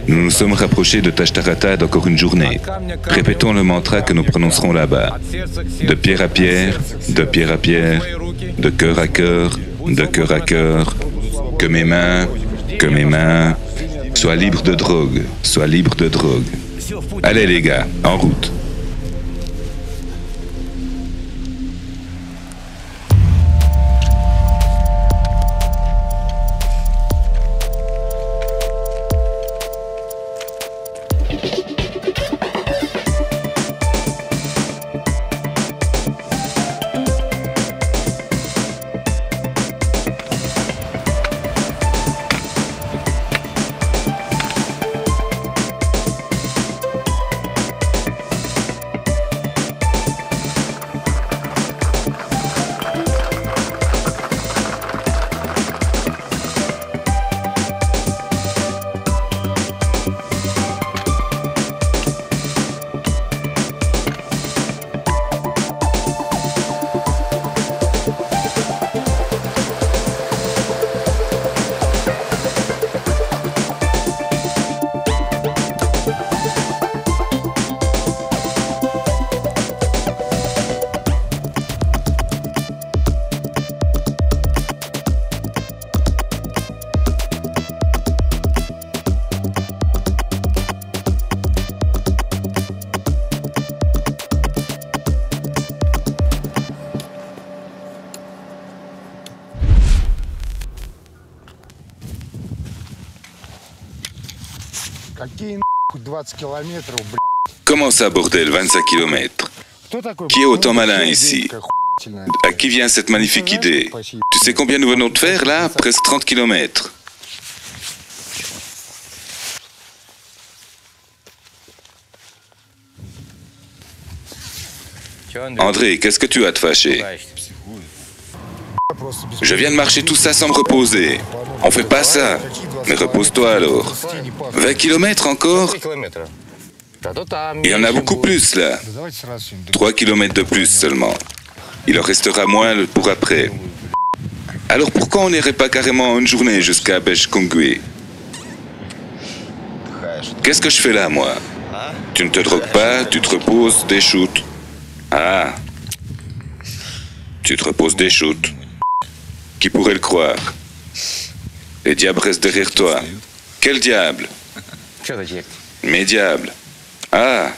Nous nous sommes rapprochés de Tashtaratad encore une journée. Répétons le mantra que nous prononcerons là-bas. De pierre à pierre, de pierre à pierre, de cœur à cœur, de cœur à cœur, que mes mains soient libres de drogue, soient libres de drogue. Allez les gars, en route. Comment ça, bordel, 25 km? Qui est autant malin ici? À qui vient cette magnifique idée? Tu sais combien nous venons de faire là? Presque 30 km. André, qu'est-ce que tu as de fâché? Je viens de marcher tout ça sans me reposer. On fait pas ça. Mais repose-toi alors. 20 km encore? Il y en a beaucoup plus là. 3 km de plus seulement. Il en restera moins pour après. Alors pourquoi on n'irait pas carrément une journée jusqu'à Beshkongwe? Qu'est-ce que je fais là, moi? Tu ne te drogues pas, tu te reposes, des shoots. Ah. Tu te reposes, des shoots. Qui pourrait le croire? Les diables restent derrière toi. Quel diable? Mes diables. Ah,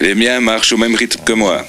les miens marchent au même rythme que moi.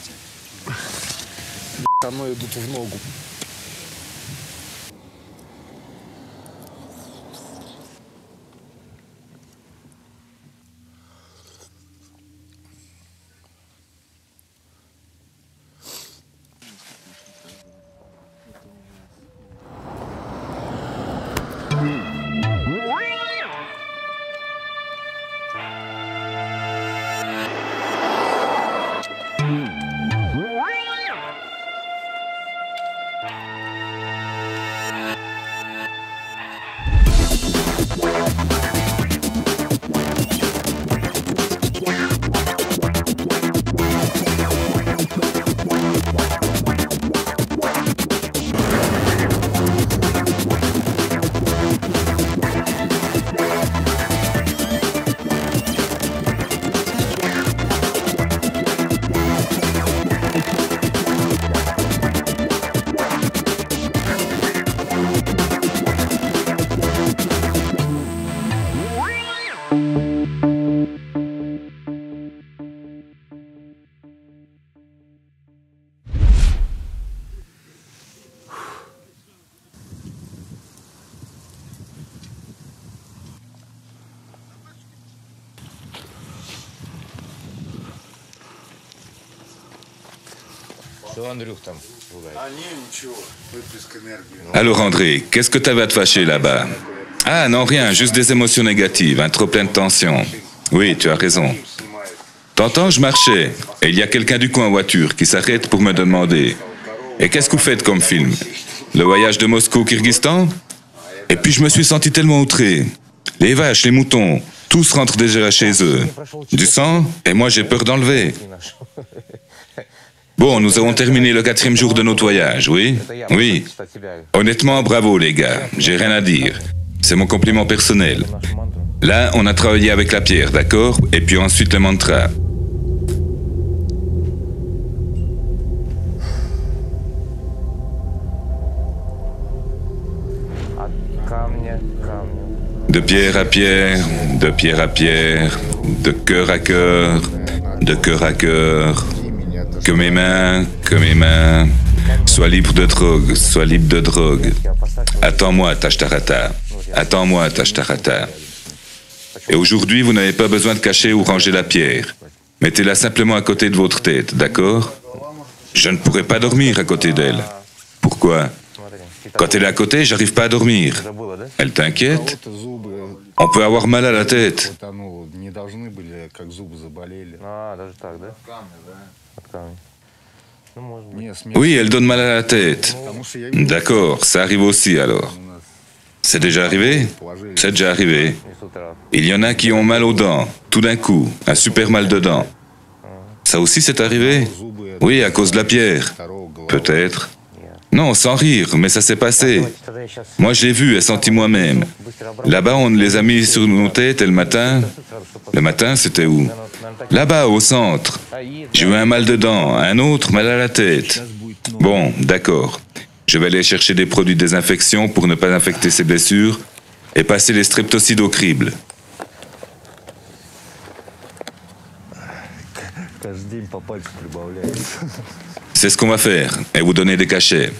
Alors André, qu'est-ce que t'avais à te fâcher là-bas? Ah non, rien, juste des émotions négatives, un trop plein de tension. Oui, tu as raison. T'entends, je marchais, et il y a quelqu'un du coin en voiture qui s'arrête pour me demander: et qu'est-ce que vous faites comme film? Le voyage de Moscou au Kyrgyzstan? Et puis je me suis senti tellement outré. Les vaches, les moutons, tous rentrent déjà chez eux. Du sang, et moi j'ai peur d'enlever. Bon, nous avons terminé le 4e jour de notre voyage, oui? Oui. Honnêtement, bravo les gars, j'ai rien à dire. C'est mon compliment personnel. Là, on a travaillé avec la pierre, d'accord? Et puis ensuite le mantra. De pierre à pierre, de pierre à pierre, de cœur à cœur, de cœur à cœur. Que mes mains soient libres de drogue, soient libres de drogue. Attends-moi, Tashtarata. Attends-moi, Tashtarata. Et aujourd'hui, vous n'avez pas besoin de cacher ou ranger la pierre. Mettez-la simplement à côté de votre tête, d'accord? Je ne pourrai pas dormir à côté d'elle. Pourquoi? Quand elle est à côté, j'arrive pas à dormir. Elle t'inquiète? On peut avoir mal à la tête. Oui, elle donne mal à la tête. D'accord, ça arrive aussi alors. C'est déjà arrivé? C'est déjà arrivé. Il y en a qui ont mal aux dents, tout d'un coup, un super mal de dents. Ça aussi c'est arrivé? Oui, à cause de la pierre. Peut-être. Non, sans rire, mais ça s'est passé. Moi j'ai vu et senti moi-même. Là-bas, on les a mis sur nos têtes et le matin... Le matin, c'était où? Là-bas, au centre. J'ai eu un mal de dents, un autre mal à la tête. Bon, d'accord. Je vais aller chercher des produits de désinfection pour ne pas infecter ces blessures et passer les streptocides au crible. C'est ce qu'on va faire, et vous donner des cachets.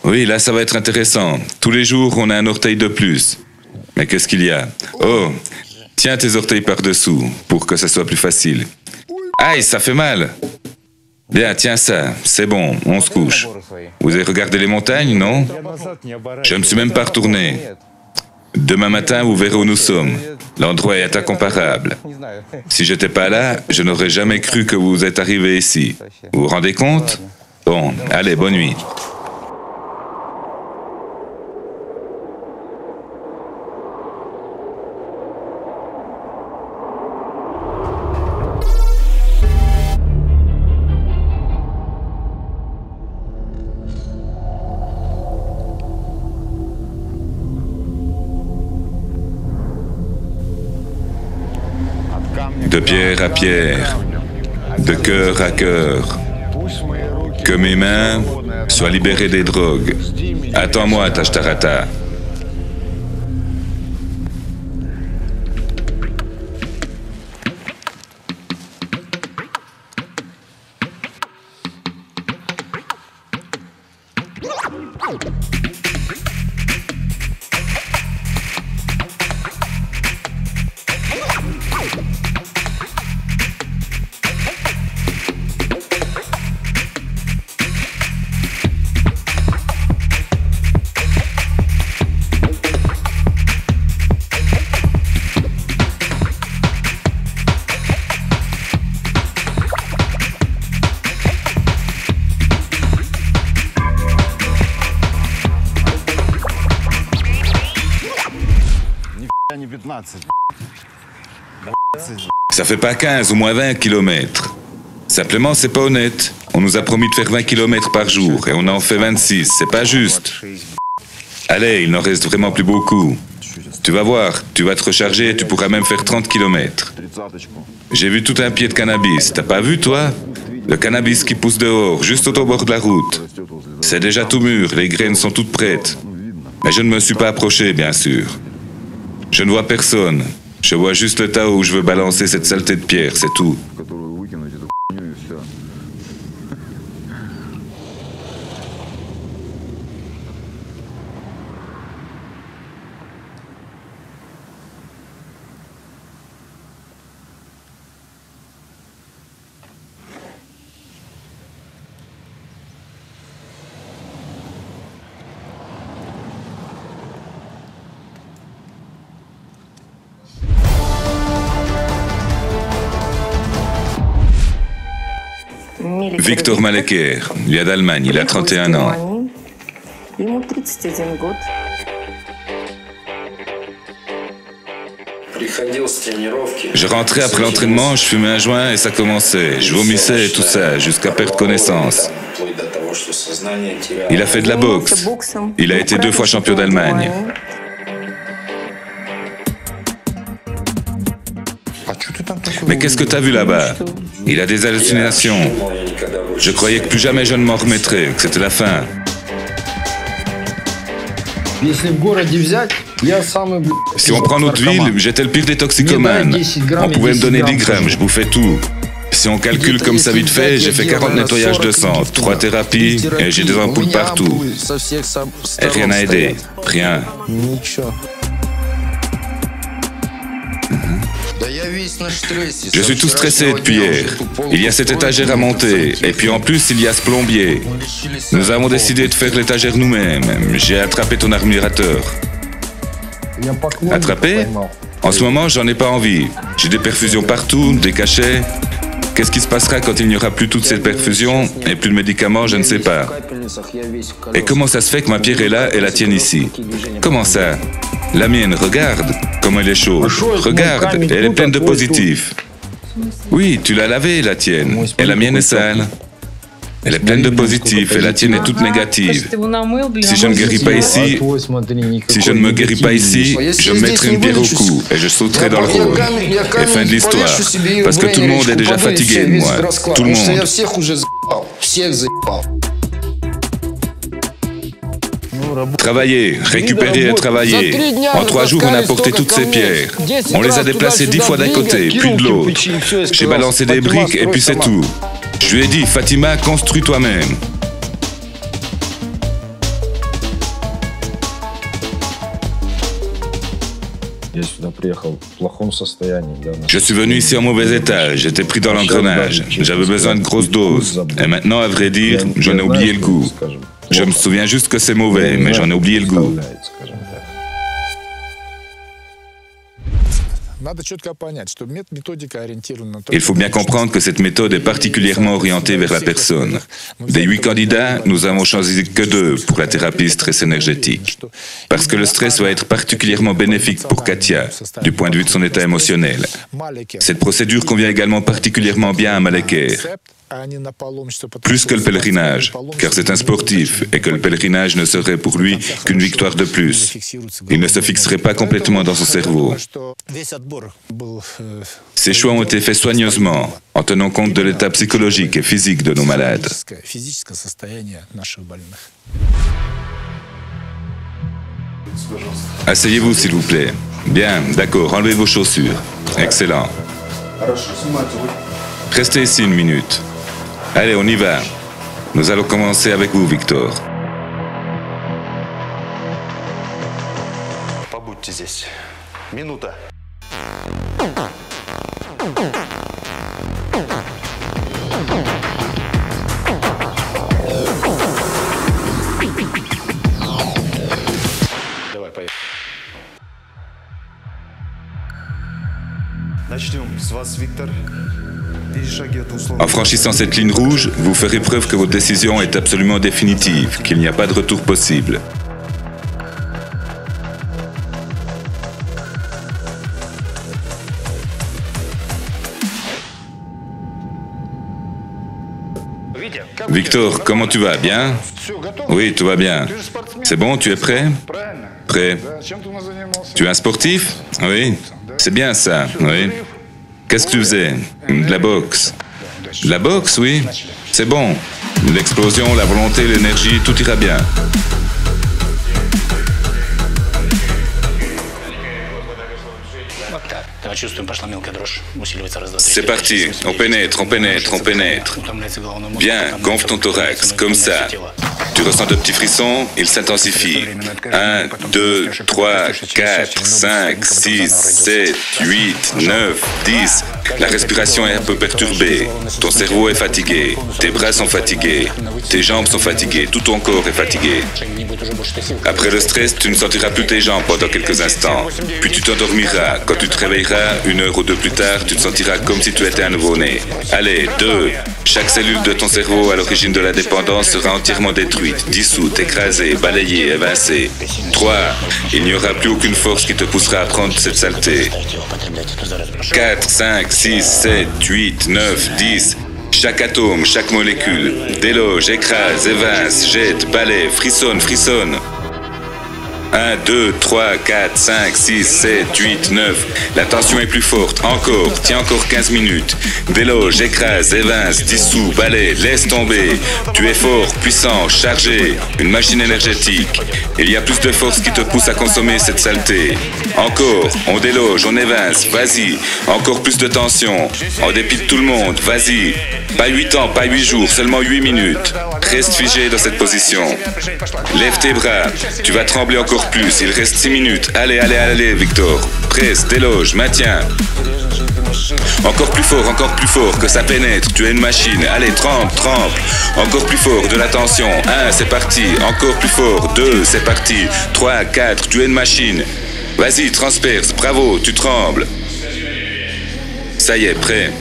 Oui, là ça va être intéressant. Tous les jours, on a un orteil de plus. Mais qu'est-ce qu'il y a? Oh, tiens tes orteils par-dessous, pour que ça soit plus facile. Aïe, ça fait mal. Bien, tiens ça, c'est bon, on se couche. Vous avez regardé les montagnes, non? Je ne me suis même pas retourné. Demain matin, vous verrez où nous sommes. L'endroit est incomparable. Si j'étais pas là, je n'aurais jamais cru que vous êtes arrivé ici. Vous vous rendez compte? Bon, allez, bonne nuit. De pierre à pierre, de cœur à cœur, que mes mains soient libérées des drogues. Attends-moi, Tashtarata. Ça fait pas 15 ou moins 20 kilomètres. Simplement, c'est pas honnête. On nous a promis de faire 20 kilomètres par jour et on en fait 26. C'est pas juste. Allez, il n'en reste vraiment plus beaucoup. Tu vas voir, tu vas te recharger et tu pourras même faire 30 kilomètres. J'ai vu tout un pied de cannabis. T'as pas vu, toi? Le cannabis qui pousse dehors, juste au bord de la route. C'est déjà tout mûr, les graines sont toutes prêtes. Mais je ne me suis pas approché, bien sûr. Je ne vois personne. Je vois juste le tas où je veux balancer cette saleté de pierre, c'est tout. Victor Maleker, il vient d'Allemagne, il a 31 ans. Je rentrais après l'entraînement, je fumais un joint et ça commençait. Je vomissais et tout ça, jusqu'à perdre connaissance. Il a fait de la boxe. Il a été 2 fois champion d'Allemagne. Mais qu'est-ce que t'as vu là-bas? Il a des hallucinations. Je croyais que plus jamais je ne m'en remettrais, que c'était la fin. Si on prend notre ville, j'étais le pire des toxicomanes. On pouvait me donner 10 grammes, je bouffais tout. Si on calcule comme ça vite fait, j'ai fait 40 nettoyages de sang, 3 thérapies et j'ai des ampoules partout. Et rien n'a aidé. Rien. Je suis tout stressé depuis hier. Il y a cette étagère à monter. Et puis en plus, il y a ce plombier. Nous avons décidé de faire l'étagère nous-mêmes. J'ai attrapé ton admirateur. Attrapé? En ce moment, j'en ai pas envie. J'ai des perfusions partout, des cachets. Qu'est-ce qui se passera quand il n'y aura plus toutes ces perfusions et plus de médicaments, je ne sais pas. Et comment ça se fait que ma pierre est là et la tienne ici? Comment ça? La mienne, regarde comment elle est chaude. Regarde, elle est pleine de positifs. Oui, tu l'as lavée, la tienne. Et la mienne est sale. Elle est pleine de positifs et la tienne est toute négative. Si je ne guéris pas ici, je me mettrai une pierre au cou et je sauterai dans le Rhône. Et fin de l'histoire. Parce que tout le monde est déjà fatigué de moi. Tout le monde. Travailler, récupérer et travailler. En 3 jours, on a porté toutes ces pierres. On les a déplacées 10 fois d'un côté, puis de l'autre. J'ai balancé des briques et puis c'est tout. Je lui ai dit, Fatima, construis toi-même. Je suis venu ici en mauvais état, j'étais pris dans l'engrenage. J'avais besoin de grosses doses. Et maintenant, à vrai dire, j'en ai oublié le goût. Je me souviens juste que c'est mauvais, mais j'en ai oublié le goût. Il faut bien comprendre que cette méthode est particulièrement orientée vers la personne. Des 8 candidats, nous avons choisi que 2 pour la thérapie stress énergétique. Parce que le stress va être particulièrement bénéfique pour Katia, du point de vue de son état émotionnel. Cette procédure convient également particulièrement bien à Maleker. Plus que le pèlerinage, car c'est un sportif et que le pèlerinage ne serait pour lui qu'une victoire de plus. Il ne se fixerait pas complètement dans son cerveau. Ces choix ont été faits soigneusement, en tenant compte de l'état psychologique et physique de nos malades. Asseyez-vous, s'il vous plaît. Bien, d'accord, enlevez vos chaussures. Excellent. Restez ici 1 minute. Allez, on y va. Nous allons commencer avec vous, Victor. Побудьте здесь. Минута. Давай, поехали. Начнем с вас, Виктор. En franchissant cette ligne rouge, vous ferez preuve que votre décision est absolument définitive, qu'il n'y a pas de retour possible. Victor, comment tu vas? Bien? Oui, tout va bien. C'est bon, tu es prêt? Prêt. Tu es un sportif? Oui. C'est bien ça, oui. Qu'est-ce que tu faisais? De la boxe. De la boxe, oui. C'est bon. L'explosion, la volonté, l'énergie, tout ira bien. C'est parti. On pénètre, on pénètre, on pénètre. Bien, gonfle ton thorax, comme ça. Tu ressens de petits frissons, ils s'intensifient. 1, 2, 3, 4, 5, 6, 7, 8, 9, 10. La respiration est un peu perturbée. Ton cerveau est fatigué. Tes bras sont fatigués. Tes jambes sont fatiguées. Tout ton corps est fatigué. Après le stress, tu ne sentiras plus tes jambes pendant quelques instants. Puis tu t'endormiras. Quand tu te réveilleras, 1 heure ou 2 plus tard, tu te sentiras comme si tu étais un nouveau-né. Allez, 2. Chaque cellule de ton cerveau à l'origine de la dépendance sera entièrement détruite. détruite, dissoute, écrasée, balayée, évincée. 3. Il n'y aura plus aucune force qui te poussera à prendre cette saleté. 4, 5, 6, 7, 8, 9, 10. Chaque atome, chaque molécule déloge, écrase, évince, jette, balaie, frissonne, frissonne. 1, 2, 3, 4, 5, 6, 7, 8, 9. La tension est plus forte. Encore. Tiens encore 15 minutes. Déloge, écrase, évince, dissout, balaie, laisse tomber. Tu es fort, puissant, chargé. Une machine énergétique. Il y a plus de force qui te pousse à consommer cette saleté. Encore. On déloge, on évince. Vas-y. Encore plus de tension. En dépit de tout le monde. Vas-y. Pas 8 ans, pas 8 jours, seulement 8 minutes. Reste figé dans cette position. Lève tes bras. Tu vas trembler encore plus. Il reste 6 minutes. Allez, allez, allez, Victor. Presse, déloge, maintiens. Encore plus fort, que ça pénètre. Tu es une machine. Allez, trempe, trempe. Encore plus fort, de la tension. 1, c'est parti. Encore plus fort. 2, c'est parti. 3, 4, tu es une machine. Vas-y, transperce. Bravo, tu trembles. Ça y est, prêt.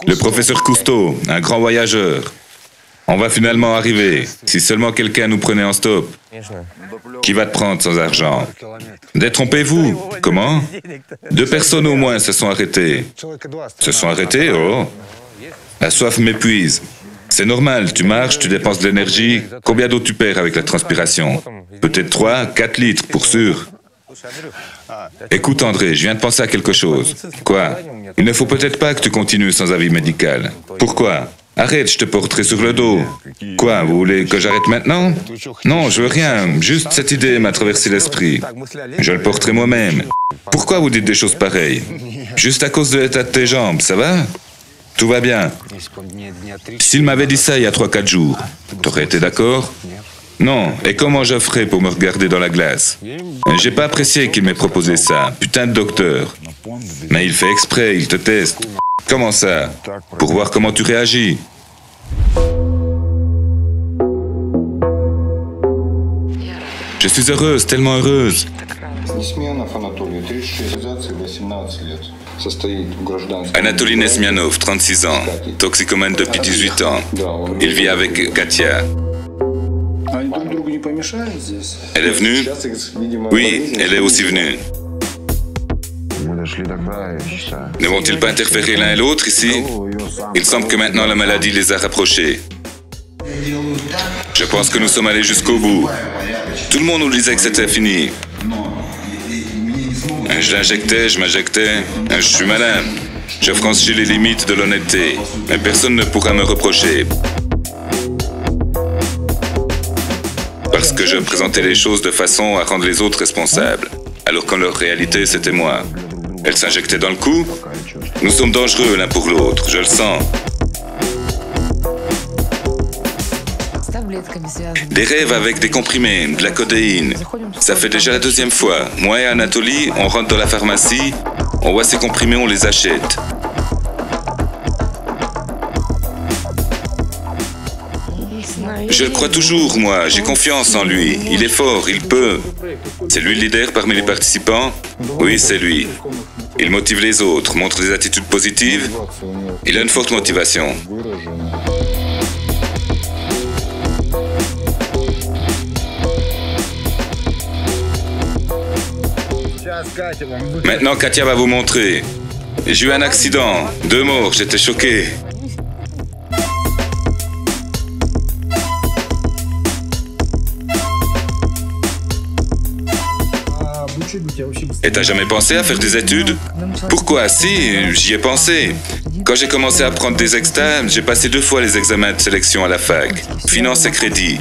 Le professeur Cousteau, un grand voyageur. On va finalement arriver. Si seulement quelqu'un nous prenait en stop. Qui va te prendre sans argent? Détrompez-vous. Comment? 2 personnes au moins se sont arrêtées. Se sont arrêtées? Oh. La soif m'épuise. C'est normal, tu marches, tu dépenses de l'énergie. Combien d'eau tu perds avec la transpiration? Peut-être 3, 4 litres, pour sûr. Écoute André, je viens de penser à quelque chose. Quoi? Il ne faut peut-être pas que tu continues sans avis médical. Pourquoi? Arrête, je te porterai sur le dos. Quoi, vous voulez que j'arrête maintenant? Non, je veux rien, juste cette idée m'a traversé l'esprit. Je le porterai moi-même. Pourquoi vous dites des choses pareilles? Juste à cause de l'état de tes jambes, ça va? Tout va bien. S'il m'avait dit ça il y a 3-4 jours, t'aurais été d'accord? Non, et comment je ferais pour me regarder dans la glace? J'ai pas apprécié qu'il m'ait proposé ça, putain de docteur. Mais il fait exprès, il te teste. Comment ça? Pour voir comment tu réagis. Je suis heureuse, tellement heureuse. Anatoly Nesmianov, 36 ans, toxicomane depuis 18 ans. Il vit avec Katia. Elle est venue? Oui, elle est aussi venue. Ne vont-ils pas interférer l'un et l'autre ici? Il semble que maintenant la maladie les a rapprochés. Je pense que nous sommes allés jusqu'au bout. Tout le monde nous disait que c'était fini. Je l'injectais, je m'injectais. Je suis malin. Je franchis les limites de l'honnêteté. Mais personne ne pourra me reprocher. Parce que je présentais les choses de façon à rendre les autres responsables. Alors qu'en leur réalité, c'était moi. Elle s'injectait dans le cou. Nous sommes dangereux l'un pour l'autre, je le sens. Des rêves avec des comprimés, de la codéine. Ça fait déjà la 2e fois. Moi et Anatoly, on rentre dans la pharmacie, on voit ces comprimés, on les achète. Je le crois toujours, moi. J'ai confiance en lui. Il est fort, il peut. C'est lui le leader parmi les participants? Oui, c'est lui. Il motive les autres, montre des attitudes positives. Il a une forte motivation. Maintenant, Katia va vous montrer. J'ai eu un accident, 2 morts, j'étais choqué. Et t'as jamais pensé à faire des études? Pourquoi? Si, j'y ai pensé. Quand j'ai commencé à prendre des externes, j'ai passé 2 fois les examens de sélection à la fac, finance et crédit.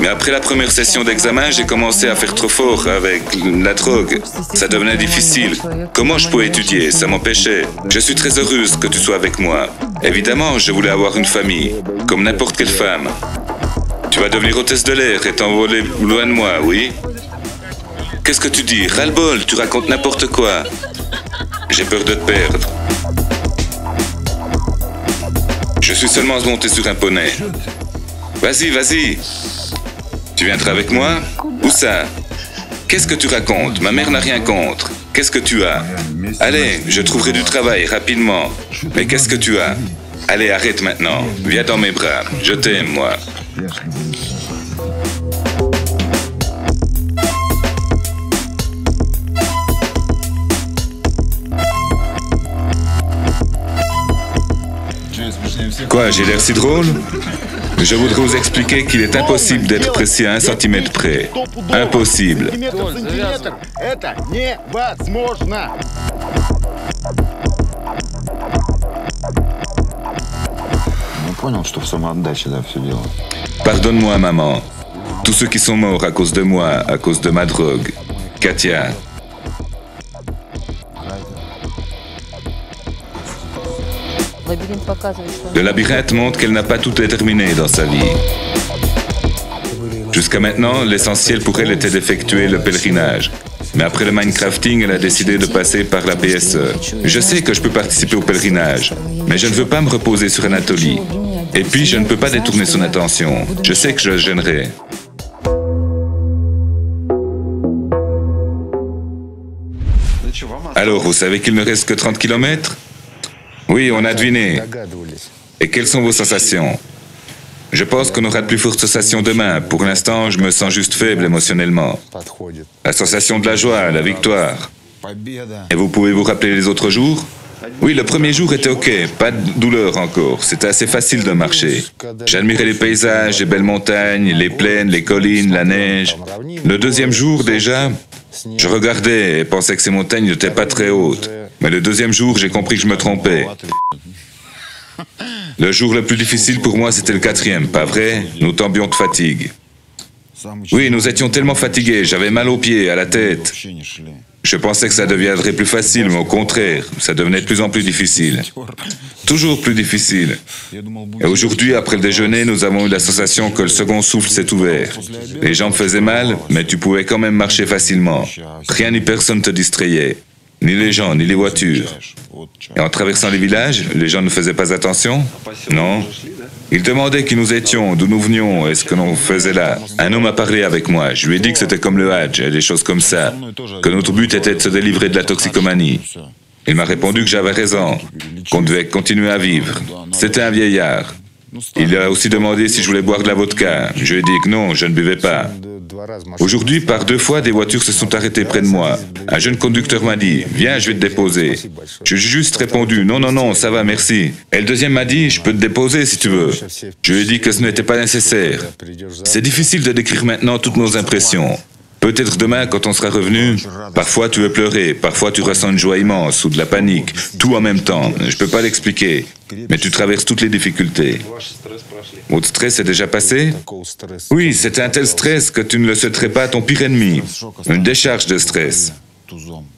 Mais après la première session d'examen, j'ai commencé à faire trop fort avec la drogue. Ça devenait difficile. Comment je pouvais étudier? Ça m'empêchait. Je suis très heureuse que tu sois avec moi. Évidemment, je voulais avoir une famille, comme n'importe quelle femme. Tu vas devenir hôtesse de l'air et t'envoler loin de moi, oui? Qu'est-ce que tu dis? Ras-le-bol, tu racontes n'importe quoi. J'ai peur de te perdre. Je suis seulement monté sur un poney. Vas-y, vas-y. Tu viendras avec moi? Où ça? Qu'est-ce que tu racontes? Ma mère n'a rien contre. Qu'est-ce que tu as? Allez, je trouverai du travail rapidement. Mais qu'est-ce que tu as? Allez, arrête maintenant. Viens dans mes bras. Je t'aime, moi. Quoi, j'ai l'air si drôle? Je voudrais vous expliquer qu'il est impossible d'être précis à 1 centimètre près. Impossible. Pardonne-moi, maman. Tous ceux qui sont morts à cause de moi, à cause de ma drogue. Katia. Le labyrinthe montre qu'elle n'a pas tout déterminé dans sa vie. Jusqu'à maintenant, l'essentiel pour elle était d'effectuer le pèlerinage. Mais après le Minecrafting, elle a décidé de passer par la PSE. Je sais que je peux participer au pèlerinage, mais je ne veux pas me reposer sur Anatolie. Et puis, je ne peux pas détourner son attention. Je sais que je la gênerai. Alors, vous savez qu'il ne reste que 30 km? Oui, on a deviné. Et quelles sont vos sensations? Je pense qu'on aura de plus fortes sensations demain. Pour l'instant, je me sens juste faible émotionnellement. La sensation de la joie, la victoire. Et vous pouvez vous rappeler les autres jours? Oui, le premier jour était ok, pas de douleur encore. C'était assez facile de marcher. J'admirais les paysages, les belles montagnes, les plaines, les collines, la neige. Le deuxième jour, déjà, je regardais et pensais que ces montagnes n'étaient pas très hautes. Mais le deuxième jour, j'ai compris que je me trompais. Le jour le plus difficile pour moi, c'était le 4e, pas vrai? Nous tombions de fatigue. Oui, nous étions tellement fatigués, j'avais mal aux pieds, à la tête. Je pensais que ça deviendrait plus facile, mais au contraire, ça devenait de plus en plus difficile. Toujours plus difficile. Et aujourd'hui, après le déjeuner, nous avons eu la sensation que le second souffle s'est ouvert. Les jambes faisaient mal, mais tu pouvais quand même marcher facilement. Rien ni personne te distrayait. Ni les gens, ni les voitures. Et en traversant les villages, les gens ne faisaient pas attention? Non. Ils demandaient qui nous étions, d'où nous venions et ce que l'on faisait là. Un homme a parlé avec moi. Je lui ai dit que c'était comme le Hadj et des choses comme ça. Que notre but était de se délivrer de la toxicomanie. Il m'a répondu que j'avais raison, qu'on devait continuer à vivre. C'était un vieillard. Il a aussi demandé si je voulais boire de la vodka. Je lui ai dit que non, je ne buvais pas. Aujourd'hui, par 2 fois, des voitures se sont arrêtées près de moi. Un jeune conducteur m'a dit « Viens, je vais te déposer ». J'ai juste répondu « Non, non, non, ça va, merci ». Et le deuxième m'a dit « Je peux te déposer si tu veux ». Je lui ai dit que ce n'était pas nécessaire. C'est difficile de décrire maintenant toutes nos impressions. Peut-être demain, quand on sera revenu, parfois tu veux pleurer, parfois tu ressens une joie immense ou de la panique, tout en même temps. Je ne peux pas l'expliquer, mais tu traverses toutes les difficultés. Votre stress est déjà passé? Oui, c'est un tel stress que tu ne le souhaiterais pas à ton pire ennemi. Une décharge de stress.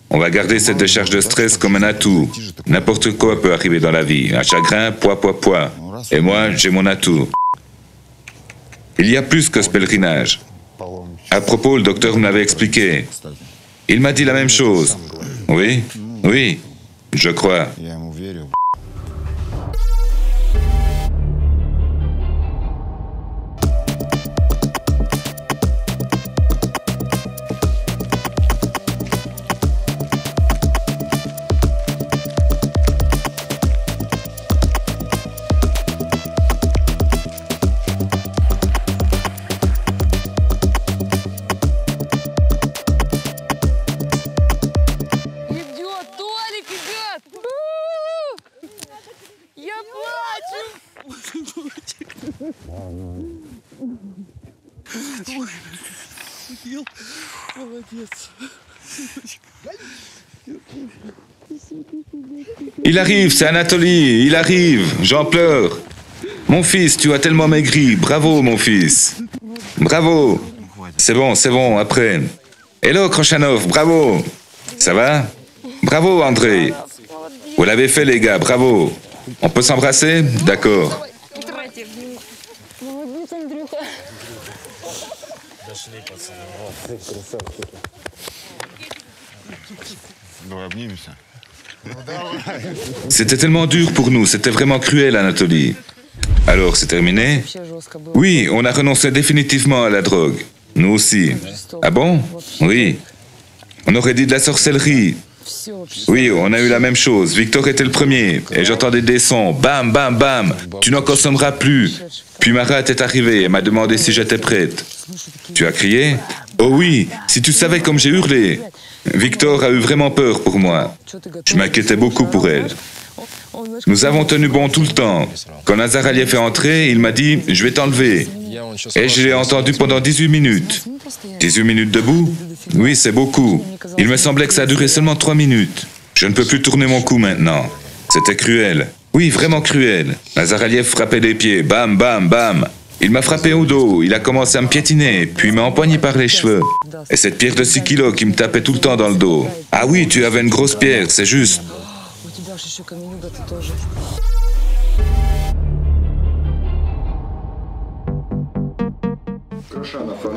On va garder cette décharge de stress comme un atout. N'importe quoi peut arriver dans la vie. Un chagrin, poids, poids, poids. Et moi, j'ai mon atout. Il y a plus que ce pèlerinage. À propos, le docteur me l'avait expliqué. Il m'a dit la même chose. Oui, oui, je crois. Il arrive, c'est Anatoly, il arrive, j'en pleure. Mon fils, tu as tellement maigri, bravo mon fils. Bravo. C'est bon, après. Hello Krochanov, bravo. Ça va? Bravo André. Vous l'avez fait les gars, bravo. On peut s'embrasser? D'accord. C'était tellement dur pour nous, c'était vraiment cruel, Anatoly. Alors, c'est terminé? Oui, on a renoncé définitivement à la drogue. Nous aussi. Ah bon? Oui. On aurait dit de la sorcellerie. Oui, on a eu la même chose. Victor était le premier, et j'entendais des sons. Bam, bam, bam. Tu n'en consommeras plus. Puis Marat est arrivée et m'a demandé si j'étais prête. Tu as crié? Oh oui, si tu savais comme j'ai hurlé. Victor a eu vraiment peur pour moi. Je m'inquiétais beaucoup pour elle. Nous avons tenu bon tout le temps. Quand Nazaraliev est entré, il m'a dit « Je vais t'enlever ». Et je l'ai entendu pendant 18 minutes. 18 minutes debout? Oui, c'est beaucoup. Il me semblait que ça durait seulement 3 minutes. Je ne peux plus tourner mon cou maintenant. C'était cruel. Oui, vraiment cruel. Nazaraliev frappait des pieds. Bam, bam, bam. Il m'a frappé au dos, il a commencé à me piétiner, puis il m'a empoigné par les cheveux. Et cette pierre de 6 kilos qui me tapait tout le temps dans le dos. Ah oui, tu avais une grosse pierre, c'est juste.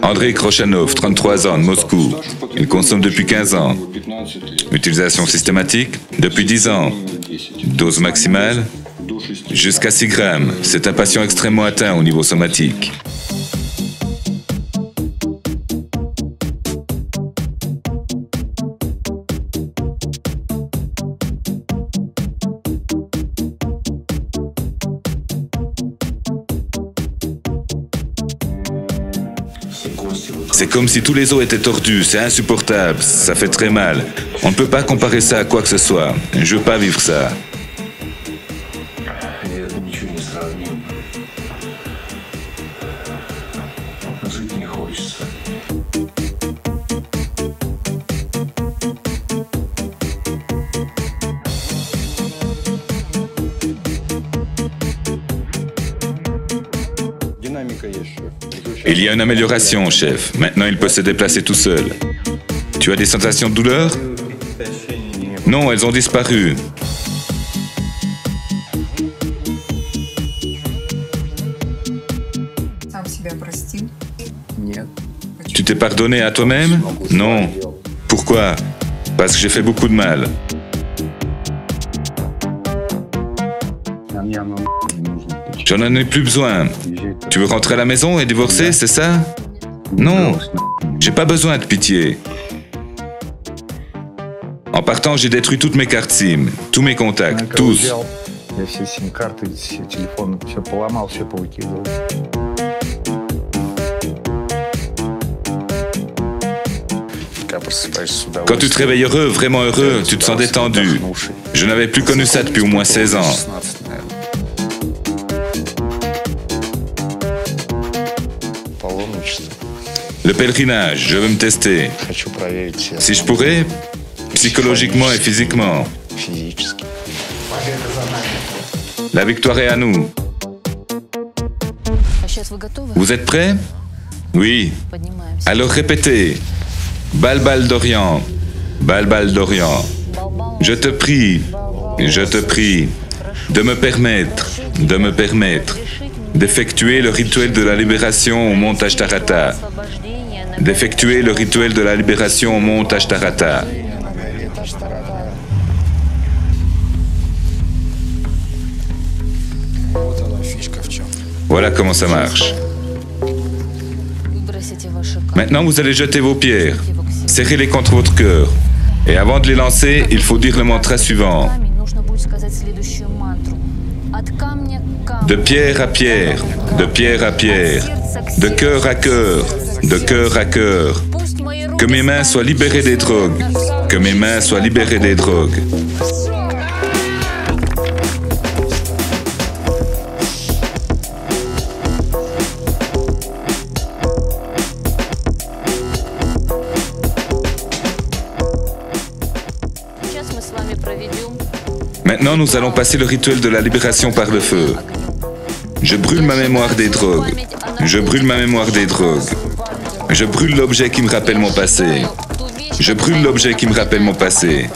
Andrei Krochanov, 33 ans, de Moscou. Il consomme depuis 15 ans. Utilisation systématique depuis 10 ans. Dose maximale jusqu'à 6 grammes. C'est un patient extrêmement atteint au niveau somatique. C'est comme si tous les os étaient tordus, c'est insupportable, ça fait très mal. On ne peut pas comparer ça à quoi que ce soit. Je veux pas vivre ça. Il y a une amélioration, chef. Maintenant, il peut se déplacer tout seul. Tu as des sensations de douleur? Non, elles ont disparu. Tu t'es pardonné à toi-même? Non. Pourquoi? Parce que j'ai fait beaucoup de mal. J'en ai plus besoin. Tu veux rentrer à la maison et divorcer, c'est ça? Non, j'ai pas besoin de pitié. En partant, j'ai détruit toutes mes cartes SIM, tous mes contacts, tous. Quand tu te réveilles heureux, vraiment heureux, tu te sens détendu. Je n'avais plus connu ça depuis au moins 16 ans. Le pèlerinage, je veux me tester. Si je pourrais, psychologiquement et physiquement. La victoire est à nous. Vous êtes prêts? Oui. Alors répétez. Balbal d'Orient. Balbal d'Orient. Je te prie de me permettre d'effectuer le rituel de la libération au mont Ashtarata. D'effectuer le rituel de la libération au mont Ashtarata. Voilà comment ça marche. Maintenant, vous allez jeter vos pierres. Serrez-les contre votre cœur. Et avant de les lancer, il faut dire le mantra suivant. De pierre à pierre, de pierre à pierre, de cœur à cœur, de cœur à cœur. Que mes mains soient libérées des drogues. Que mes mains soient libérées des drogues. Maintenant, nous allons passer le rituel de la libération par le feu. Je brûle ma mémoire des drogues. Je brûle ma mémoire des drogues. Je brûle l'objet qui me rappelle mon passé. Je brûle l'objet qui me rappelle mon passé.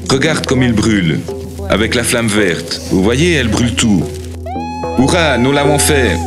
Regarde comme il brûle, avec la flamme verte. Vous voyez, elle brûle tout. Hurrah, nous l'avons fait!